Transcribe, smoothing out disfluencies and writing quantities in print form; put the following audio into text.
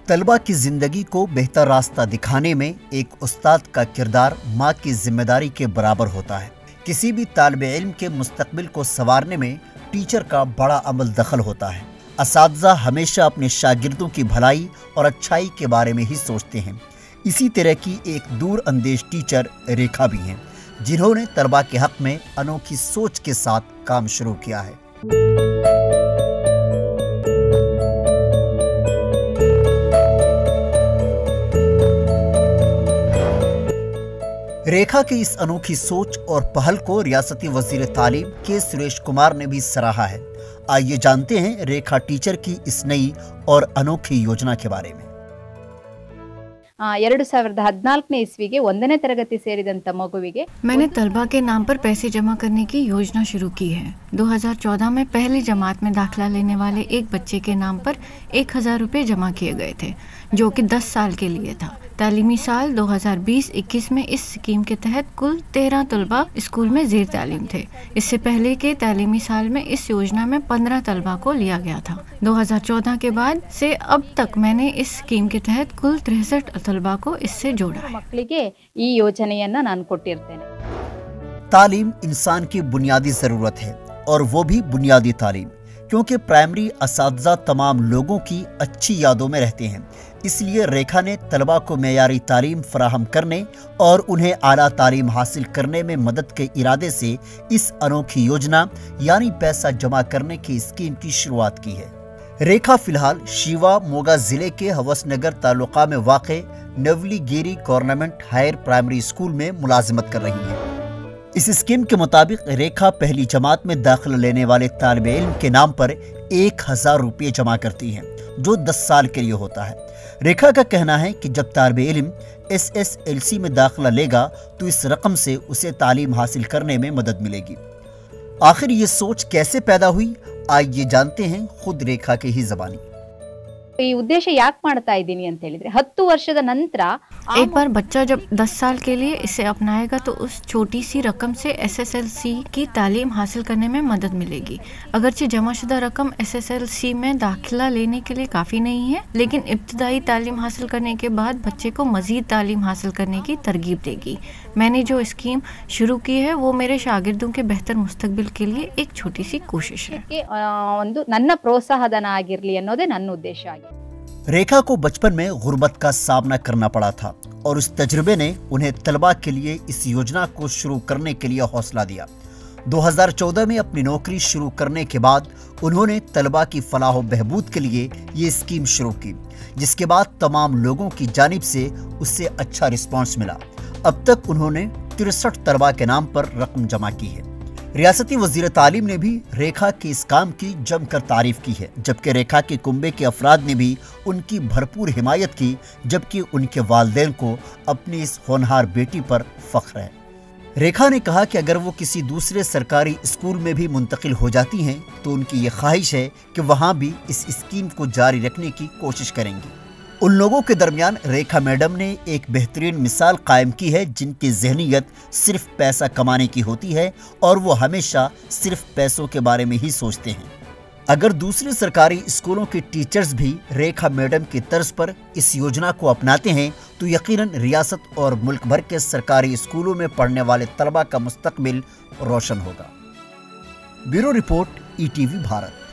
तलबा की जिंदगी को बेहतर रास्ता दिखाने में एक उस्ताद का किरदार माँ की जिम्मेदारी के बराबर होता है। किसी भी तालिबे इल्म के मुस्तकबिल को संवारने में टीचर का बड़ा अमल दखल होता है। असातिज़ा हमेशा अपने शागिर्दों की भलाई और अच्छाई के बारे में ही सोचते हैं। इसी तरह की एक दूर अंदेश टीचर रेखा भी हैं, जिन्होंने तलबा के हक़ में अनोखी सोच के साथ काम शुरू किया है। रेखा की इस अनोखी सोच और पहल को रियासती वज़ीर तालीम के सुरेश कुमार ने भी सराहा है। आइए जानते हैं रेखा टीचर की इस नई और अनोखी योजना के बारे में। 2014 ईस्वीಗೆ 1ನೇ ತರಗತಿ ಸೇರಿದಂತ ಮಗುವಿಗೆ मैंने तलबा के नाम पर पैसे जमा करने की योजना शुरू की है। 2014 में पहली जमात में दाखिला लेने वाले एक बच्चे के नाम पर 1000 रुपये जमा किए गए थे, जो कि 10 साल के लिए था। तालीमी साल 2020-21 में इस स्कीम के तहत कुल 13 तलबा स्कूल में ज़ेर तालीम थे। इससे पहले के तालीमी साल में इस योजना में 15 तलबा को लिया गया था। 2014 के बाद से अब तक मैंने इस स्कीम के तहत कुल 63 तलबा को इससे जोड़ा है। ಮಕ್ಕಳಿಗೆ ಈ ಯೋಜನೆಯನ್ನ ನಾನು ಕೊಟ್ಟಿರ್ತೇನೆ। तालीम इंसान की बुनियादी ज़रूरत है, और वो भी बुनियादी तालीम, क्योंकि प्राइमरी असातिज़ा तमाम लोगों की अच्छी यादों में रहते हैं। इसलिए रेखा ने तलबा को मेयारी तालीम फराहम करने और उन्हें आला तालीम हासिल करने में मदद के इरादे से इस अनोखी योजना यानी पैसा जमा करने की स्कीम की शुरुआत की है। रेखा फिलहाल शिवा मोगा ज़िले के हवसनगर तालुका में वाक़े नवलीगिरी गवर्नमेंट हायर प्राइमरी स्कूल में मुलाजिमत कर रही है। इस स्कीम के मुताबिक रेखा पहली जमात में दाखिला लेने वाले तालिबे इल्म के नाम पर 1000 रुपये जमा करती हैं, जो 10 साल के लिए होता है। रेखा का कहना है कि जब तालिबे इल्म SSLC में दाखिला लेगा तो इस रकम से उसे तालीम हासिल करने में मदद मिलेगी। आखिर ये सोच कैसे पैदा हुई, आइए जानते हैं खुद रेखा की ही ज़बानी। ಈ ಉದ್ದೇಶ ಯಾಕೆ ಮಾಡ್ತಾ ಇದ್ದೀನಿ ಅಂತ ಹೇಳಿದ್ರೆ 10 ವರ್ಷದ ನಂತರ एक बार बच्चा जब 10 साल के लिए इसे अपनाएगा तो उस छोटी सी रकम से SSLC की तालीम हासिल करने में मदद मिलेगी। अगरचे जमाशुदा रकम SSLC में दाखिला लेने के लिए काफ़ी नहीं है, लेकिन इब्तदाई तालीम हासिल करने के बाद बच्चे को मज़ीद तालीम हासिल करने की तरगीब देगी। मैंने जो स्कीम शुरू की है वो मेरे शागिर्दों के बेहतर मुस्तकबिल के लिए एक छोटी सी कोशिश है। ಒಂದು ನನ್ನ ಪ್ರೋತ್ಸಾಹಧನ ಆಗಿರಲಿ ಅನ್ನೋದೇ ನನ್ನ ಉದ್ದೇಶ ಆಗಿದೆ। रेखा को बचपन में गुर्बत का सामना करना पड़ा था, और उस तजुर्बे ने उन्हें तलबा के लिए इस योजना को शुरू करने के लिए हौसला दिया। 2014 में अपनी नौकरी शुरू करने के बाद उन्होंने तलबा की फलाह बहबूद के लिए ये स्कीम शुरू की, जिसके बाद तमाम लोगों की जानिब से उससे अच्छा रिस्पॉन्स मिला। अब तक उन्होंने 63 तलबा के नाम पर रकम जमा की है। रियासती वज़ीर तालीम ने भी रेखा के इस काम की जमकर तारीफ की है, जबकि रेखा के कुंबे के अफराद ने भी उनकी भरपूर हिमायत की, जबकि उनके वालिदैन को अपनी इस होनहार बेटी पर फ़ख्र है। रेखा ने कहा कि अगर वो किसी दूसरे सरकारी स्कूल में भी मुंतकिल हो जाती हैं तो उनकी ये ख्वाहिश है कि वहाँ भी इस स्कीम को जारी रखने की कोशिश करेंगी। उन लोगों के दरमियान रेखा मैडम ने एक बेहतरीन मिसाल कायम की है, जिनकी ज़हनीयत सिर्फ पैसा कमाने की होती है और वो हमेशा सिर्फ पैसों के बारे में ही सोचते हैं। अगर दूसरे सरकारी स्कूलों के टीचर्स भी रेखा मैडम की तर्ज पर इस योजना को अपनाते हैं तो यकीनन रियासत और मुल्क भर के सरकारी स्कूलों में पढ़ने वाले तलबा का मुस्तकबिल रोशन होगा। Bureau report ETV Bharat.